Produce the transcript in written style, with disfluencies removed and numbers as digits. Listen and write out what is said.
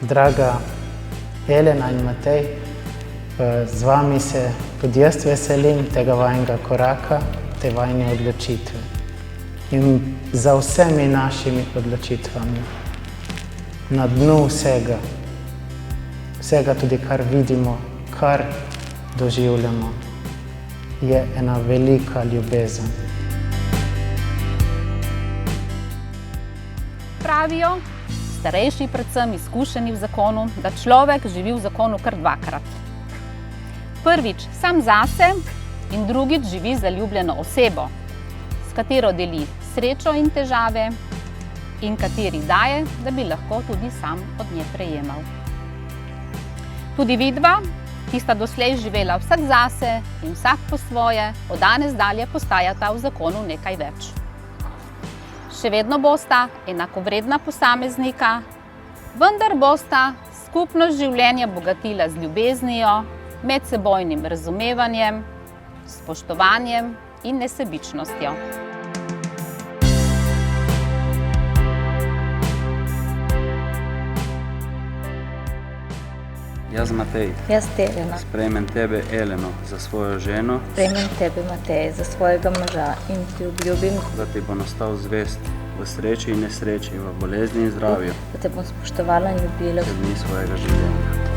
Draga Elena in Matej, z vami se tudi jaz veselim tega vajnega koraka, te vajne odločitve. In za vsemi našimi odločitvami, na dnu vsega tudi, kar vidimo, kar doživljamo, je ena velika ljubezen. Pravijo, starejši predvsem izkušeni v zakonu, da človek živi v zakonu kar dvakrat. Prvič sam zase in drugič živi zaljubljeno osebo, s katero deli srečo in težave in kateri daje, da bi lahko tudi sam od nje prejemal. Tudi vidva, ki sta doslej živela vsak zase in vsak po svoje, od danes dalje postajata v zakonu nekaj več. Še vedno bosta enakovredna posameznika, vendar bosta skupnost življenja bogatila z ljubeznijo, medsebojnim razumevanjem, spoštovanjem in nesebičnostjo. Jaz, Matej, Jaz, Elena, sprejmem tebe, Eleno, za svojo ženo, sprejmem tebe, Matej, za svojega moža in ti obljubim, da ti bo nastal zvest v sreči in nesreči, v bolezni in zdravju, da te bom spoštovala in ljubila vse dni svojega življenja.